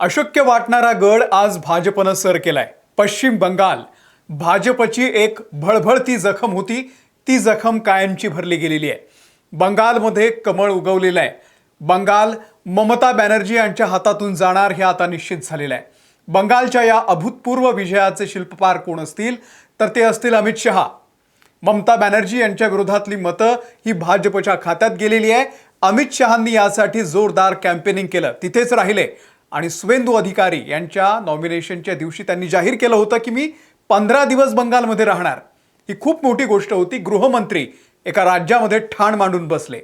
अशक्य वाटणारा गड आज भाजपनं सर केलाय। पश्चिम बंगाल भाजपची एक भळभळती जखम होती, ती जखम कायमची भरली गेलेली आहे। बंगालमध्ये कमळ उगवलेलं आहे। बंगाल ममता बॅनर्जी यांच्या हातातून जाणार हे आता निश्चित झालेलं आहे। बंगालच्या या अभूतपूर्व विजयाचे शिल्पकार कोण असतील तर ते असतील अमित शहा। ममता बॅनर्जी यांच्या विरोधातली मतं ही भाजपच्या खात्यात गेलेली आहे। अमित शहांनी यासाठी जोरदार कॅम्पेनिंग केलं, तिथेच राहिले आणि शुवेंदू अधिकारी यांच्या नॉमिनेशनच्या दिवशी त्यांनी जाहीर केलं होतं की मी 15 दिवस बंगालमध्ये राहणार। ही खूप मोठी गोष्ट होती। गृहमंत्री एका राज्यामध्ये ठाण मांडून बसले।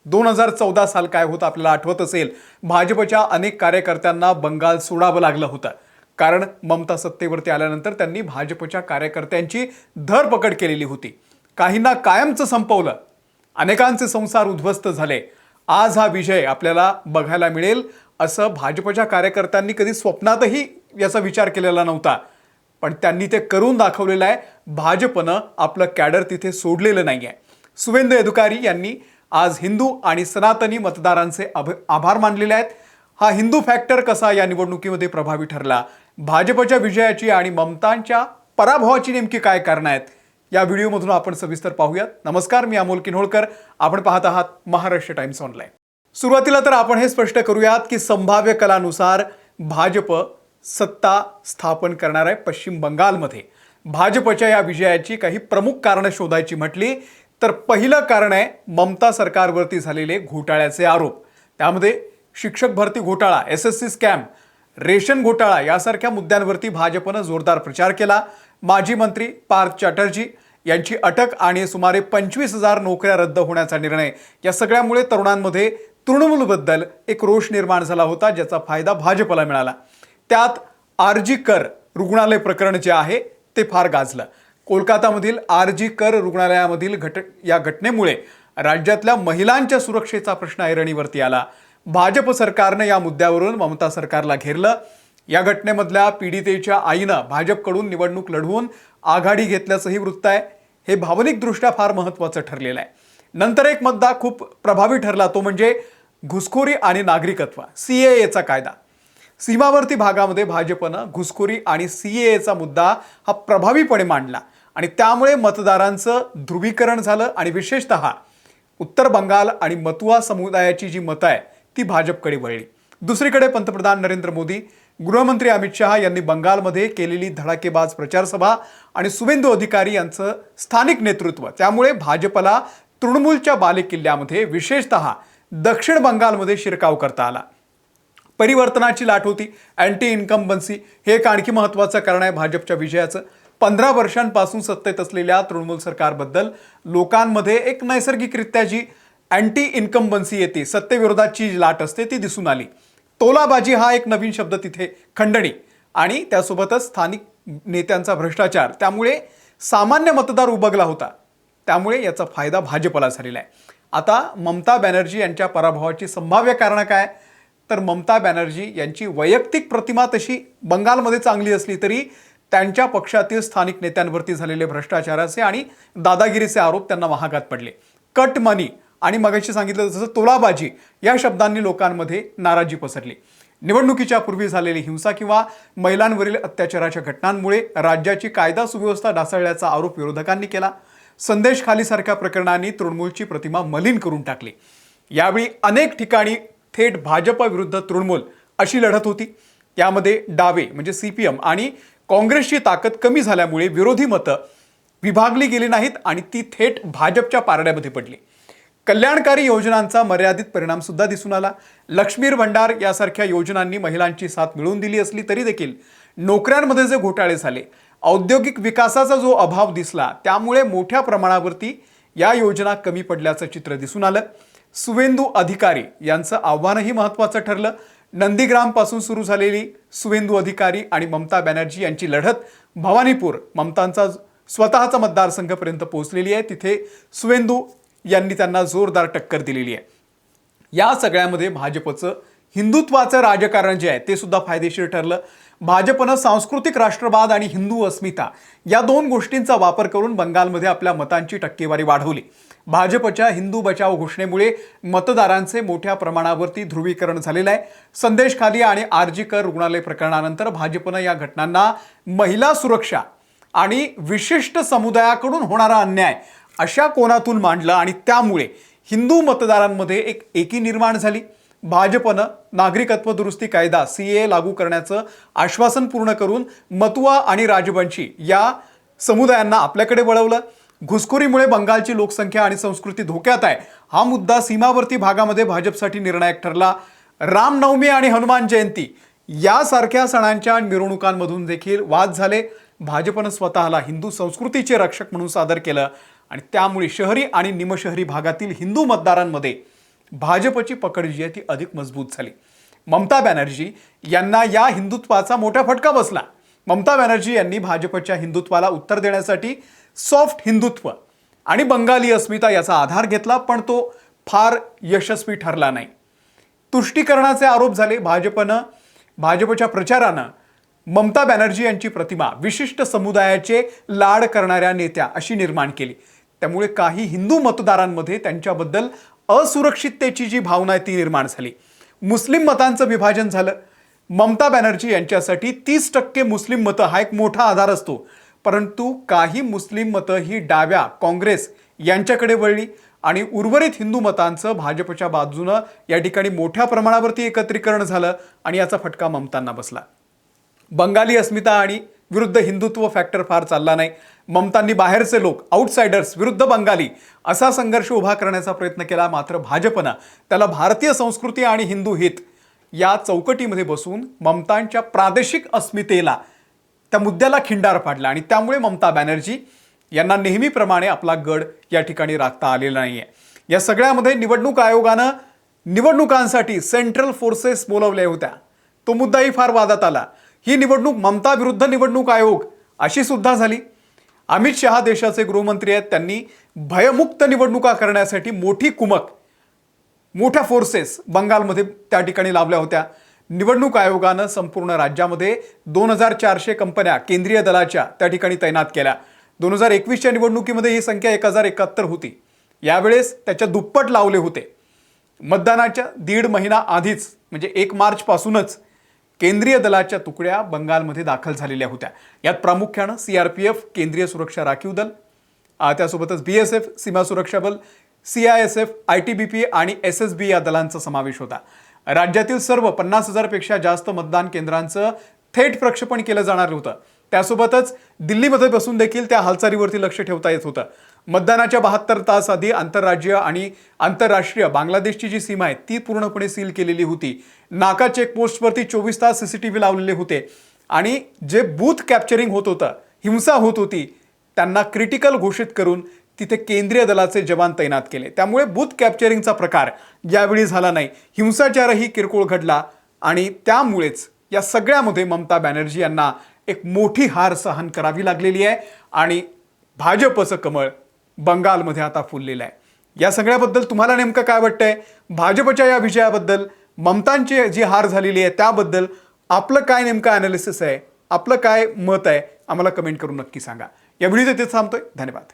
2014 साल काय होतं आपल्याला आठवत असेल, भाजपच्या अनेक कार्यकर्त्यांना बंगाल सोडावं लागलं होतं, कारण ममता सत्तेवरती आल्यानंतर त्यांनी भाजपच्या कार्यकर्त्यांची धरपकड केलेली होती। काहींना कायमचं संपवलं, अनेकांचे संसार उद्ध्वस्त झाले। आज हा विजय आपल्याला बघायला मिळेल असं भाजपच्या कार्यकर्त्यांनी कधी स्वप्नातही याचा विचार केलेला नव्हता, पण त्यांनी ते करून दाखवलेलं आहे। भाजपनं आपलं कॅडर तिथे सोडलेलं नाहीये। शुवेंदू अधिकारी यांनी आज हिंदू आणि सनातनी मतदारांचे आभार मानलेले आहेत। हा हिंदू फॅक्टर कसा या निवडणुकीमध्ये प्रभावी ठरला, भाजपच्या विजयाची आणि ममतांच्या पराभवाची नेमकी काय कारणं आहेत, या व्हिडिओमधून आपण सविस्तर पाहूयात। नमस्कार, मी अमोल किन्होळकर, आपण पाहत आहात महाराष्ट्र टाइम्स ऑनलाईन। सुरुवातीला तर आपण हे स्पष्ट करूयात की संभाव्य कलानुसार भाजप सत्ता स्थापन करणार आहे पश्चिम बंगालमध्ये। भाजपच्या या विजयाची काही प्रमुख कारणं शोधायची म्हटली तर पहिलं कारण आहे ममता सरकारवरती झालेले घोटाळ्याचे आरोप। त्यामध्ये शिक्षक भरती घोटाळा, एसएससी स्कॅम, रेशन घोटाळा यासारख्या मुद्द्यांवरती भाजपनं जोरदार प्रचार केला। माजी मंत्री पार्थ चॅटर्जी यांची अटक आणि सुमारे 25,000 नोकऱ्या रद्द होण्याचा निर्णय, या सगळ्यामुळे तरुणांमध्ये तृणमूलबद्दल एक रोष निर्माण झाला होता, ज्याचा फायदा भाजपला मिळाला। त्यात आरजी कर रुग्णालय प्रकरण जे आहे ते फार गाजलं। कोलकातामधील आरजी कर रुग्णालयामधील या घटनेमुळे राज्यातल्या महिलांच्या सुरक्षेचा प्रश्न ऐरणीवरती आला। भाजप सरकारनं या मुद्द्यावरून ममता सरकारला घेरलं। या घटनेमधल्या पीडितेच्या आईनं भाजपकडून निवडणूक लढवून आघाडी घेतल्याचंही वृत्त आहे। हे भावनिकदृष्ट्या फार महत्त्वाचं ठरलेलं आहे। नंतर एक मुद्दा खूप प्रभावी ठरला, तो म्हणजे घुसखोरी आणि नागरिकत्व, सीएएचा कायदा। सीमावर्ती भागामध्ये भाजपनं घुसखोरी आणि सीएएचा मुद्दा हा प्रभावीपणे मांडला आणि त्यामुळे मतदारांचं ध्रुवीकरण झालं आणि विशेषतः उत्तर बंगाल आणि मतुआ समुदायाची जी मतं आहे ती भाजपकडे वळली। दुसरीकडे पंतप्रधान नरेंद्र मोदी, गृहमंत्री अमित शहा यांनी बंगालमध्ये केलेली धडाकेबाज प्रचारसभा आणि शुवेंदू अधिकारी यांचं स्थानिक नेतृत्व, त्यामुळे भाजपला तृणमूलच्या बालेकिल्ल्यामध्ये विशेषतः दक्षिण बंगालमध्ये शिरकाव करता आला। परिवर्तनाची लाट होती, अँटी इन्कम्बन्सी हे एक आणखी महत्त्वाचं कारण आहे भाजपच्या विजयाचं। 15 वर्षांपासून सत्तेत असलेल्या तृणमूल सरकारबद्दल लोकांमध्ये एक नैसर्गिकरित्या जी अँटी इन्कम्बन्सी येते, सत्तेविरोधाची लाट असते, ती दिसून आली। तोलाबाजी हा एक नवीन शब्द तिथे, खंडणी आणि त्यासोबतच स्थानिक नेत्यांचा भ्रष्टाचार, त्यामुळे सामान्य मतदार उबगला होता। त्यामुळे याचा फायदा भाजपला झालेला आहे। आता ममता बॅनर्जी यांच्या पराभवाची संभाव्य कारणं काय, तर ममता बॅनर्जी यांची वैयक्तिक प्रतिमा तशी बंगालमध्ये चांगली असली तरी त्यांच्या पक्षातील स्थानिक नेत्यांवरती झालेले भ्रष्टाचाराचे आणि दादागिरीचे आरोप त्यांना महागात पडले। कट मनी आणि मगाशी सांगितलं तसं तोलाबाजी या शब्दांनी लोकांमध्ये नाराजी पसरली। निवडणुकीच्या पूर्वी झालेली हिंसा किंवा महिलांवरील अत्याचाराच्या घटनांमुळे राज्याची कायदा सुव्यवस्था ढासळल्याचा आरोप विरोधकांनी केला। संदेश खालीसारख्या प्रकरणांनी तृणमूलची प्रतिमा मलिन करून टाकली। यावेळी अनेक ठिकाणी थेट भाजप विरुद्ध तृणमूल अशी लढत होती। यामध्ये डावे म्हणजे सीपीएम आणि काँग्रेसची ताकद कमी झाल्यामुळे विरोधी मतं विभागली गेली नाहीत आणि ती थेट भाजपच्या पारड्यामध्ये पडली। कल्याणकारी योजनांचा मर्यादित परिणाम सुद्धा दिसून आला। लक्ष्मीर भंडार यासारख्या योजनांनी महिलांची साथ मिळवून दिली असली तरी देखील नोकऱ्यांमध्ये जे घोटाळे झाले, औद्योगिक विकासाचा जो अभाव दिसला, त्यामुळे मोठ्या प्रमाणावरती या योजना कमी पडल्याचं चित्र दिसून आलं। शुवेंदू अधिकारी यांचं आव्हानही महत्त्वाचं ठरलं। नंदीग्रामपासून सुरू झालेली शुवेंदू अधिकारी आणि ममता बॅनर्जी यांची लढत भवानीपूर, ममतांचा स्वतःचा मतदारसंघापर्यंत पोहोचलेली आहे। तिथे शुवेंदू यांनी त्यांना जोरदार टक्कर दिलेली आहे। या सगळ्यामध्ये भाजपचं हिंदुत्वाचं राजकारण जे आहे ते सुद्धा फायदेशीर ठरलं। भाजपनं सांस्कृतिक राष्ट्रवाद आणि हिंदू अस्मिता या दोन गोष्टींचा वापर करून बंगालमध्ये आपल्या मतांची टक्केवारी वाढवली भाजपच्या हिंदू बचाव घोषणेमुळे मतदारांचे मोठ्या प्रमाणावरती ध्रुवीकरण झालेलं आहे. संदेश खाली आणि आरजीकर रुग्णालय प्रकरणानंतर भाजपनं या घटनांना महिला सुरक्षा आणि विशिष्ट समुदायाकडून होणारा अन्याय अशा कोनातून मांडलं आणि त्यामुळे हिंदू मतदारांमध्ये एक एकी निर्माण झाली. भाजपनं नागरिकत्व दुरुस्ती कायदा CAA लागू करण्याचं आश्वासन पूर्ण करून मतुआ आणि राजबंशी या समुदायांना आपल्याकडे वळवलं. घुसखोरीमुळे बंगालची लोकसंख्या आणि संस्कृती धोक्यात आहे हा मुद्दा सीमावर्ती भागामध्ये भाजपसाठी निर्णायक ठरला. रामनवमी आणि हनुमान जयंती यासारख्या सणांच्या मिरवणुकांमधून देखील वाद झाले. भाजपनं स्वतःला हिंदू संस्कृतीचे रक्षक म्हणून सादर केलं आणि त्यामुळे शहरी आणि निमशहरी भागातील हिंदू मतदारांमध्ये भाजपची पकड जी आहे ती अधिक मजबूत झाली. ममता बॅनर्जी यांना या हिंदुत्वाचा मोठा फटका बसला. ममता बॅनर्जी यांनी भाजपच्या हिंदुत्वाला उत्तर देण्यासाठी सॉफ्ट हिंदुत्व आणि बंगाली अस्मिता याचा आधार घेतला, पण तो फार यशस्वी ठरला नाही. तुष्टीकरणाचे आरोप झाले. भाजपच्या प्रचारानं ममता बॅनर्जी यांची प्रतिमा विशिष्ट समुदायाचे लाड करणाऱ्या नेत्या अशी निर्माण केली. त्यामुळे काही हिंदू मतदारांमध्ये त्यांच्याबद्दल असुरक्षिततेची जी भावना आहे ती निर्माण झाली. मुस्लिम मतांचं विभाजन झालं. ममता बॅनर्जी यांच्यासाठी 30% मुस्लिम मतं हा एक मोठा आधार असतो, परंतु काही मुस्लिम मतं ही डाव्या काँग्रेस यांच्याकडे वळली आणि उर्वरित हिंदू मतांचं भाजपच्या बाजूनं या ठिकाणी मोठ्या प्रमाणावरती एकत्रीकरण झालं आणि याचा फटका ममतांना बसला. बंगाली अस्मिता आणि विरुद्ध हिंदुत्व फॅक्टर फार चालला नाही. ममतांनी बाहेरचे लोक आउटसाइडर्स विरुद्ध बंगाली असा संघर्ष उभा करण्याचा प्रयत्न केला. मात्र भाजपनं त्याला भारतीय संस्कृती आणि हिंदू हित या चौकटीमध्ये बसून ममतांच्या प्रादेशिक अस्मितेला त्या मुद्द्याला खिंडार पाडला आणि त्यामुळे ममता बॅनर्जी यांना नेहमीप्रमाणे आपला गड या ठिकाणी राखता आलेला नाहीये. या सगळ्यामध्ये निवडणूक आयोगानं निवडणुकांसाठी सेंट्रल फोर्सेस बोलवल्या होत्या. तो मुद्दाही फार वादात आला. ही निवडणूक ममता विरुद्ध निवडणूक आयोग अशी सुद्धा झाली. अमित शहा देशाचे गृहमंत्री आहेत. त्यांनी भयमुक्त निवडणुका करण्यासाठी मोठी कुमक मोठ्या फोर्सेस बंगालमध्ये त्या ठिकाणी लावल्या होत्या. निवडणूक आयोगानं संपूर्ण राज्यामध्ये 2400 कंपन्या केंद्रीय दलाच्या त्या ठिकाणी तैनात केल्या. 2021च्या निवडणुकीमध्ये ही संख्या 1071 होती. यावेळेस त्याच्या दुप्पट लावले होते. मतदानाच्या 1.5 महिना आधीच म्हणजे 1 मार्चपासूनच केंद्रीय दलाच्या तुकड्या बंगालमध्ये दाखल झालेल्या होत्या. यात प्रामुख्यानं CRPF केंद्रीय सुरक्षा राखीव दल, त्यासोबतच BSF सीमा सुरक्षा बल, CISF, ITBP आणि SSB या दलांचा समावेश होता. राज्यातील सर्व 50,000 पेक्षा जास्त मतदान केंद्रांचं थेट प्रक्षेपण केलं जाणार होतं. त्यासोबतच दिल्लीमध्ये बसून देखील त्या हालचालीवरती लक्ष ठेवता येत होतं. मतदानाच्या 72 तास आधी आंतरराज्यीय आणि आंतरराष्ट्रीय बांगलादेशची जी सीमा आहे ती पूर्णपणे सील केलेली होती. नाका चेकपोस्टवरती 24 तास CCTV लावलेले होते आणि जे बूथ कॅप्चरिंग होत होतं, हिंसा होत होती, त्यांना क्रिटिकल घोषित करून तिथे केंद्रीय दलाचे जवान तैनात केले. त्यामुळे बूथ कॅप्चरिंगचा प्रकार यावेळी झाला नाही. हिंसाचारही किरकोळ घडला आणि त्यामुळेच या सगळ्यामध्ये ममता बॅनर्जी यांना एक मोठी हार सहन करावी लागलेली आहे आणि भाजपचं कमळ बंगालमध्ये आता फुललेलं आहे. या सगळ्याबद्दल तुम्हाला नेमकं काय वाटतंय? भाजपच्या या विजयाबद्दल, ममतांची जी हार झालेली आहे त्याबद्दल आपलं काय नेमकं ॲनालिसिस आहे, आपलं काय मत आहे, आम्हाला कमेंट करून नक्की सांगा. या व्हिडिओ इथेच थांबतोय. धन्यवाद.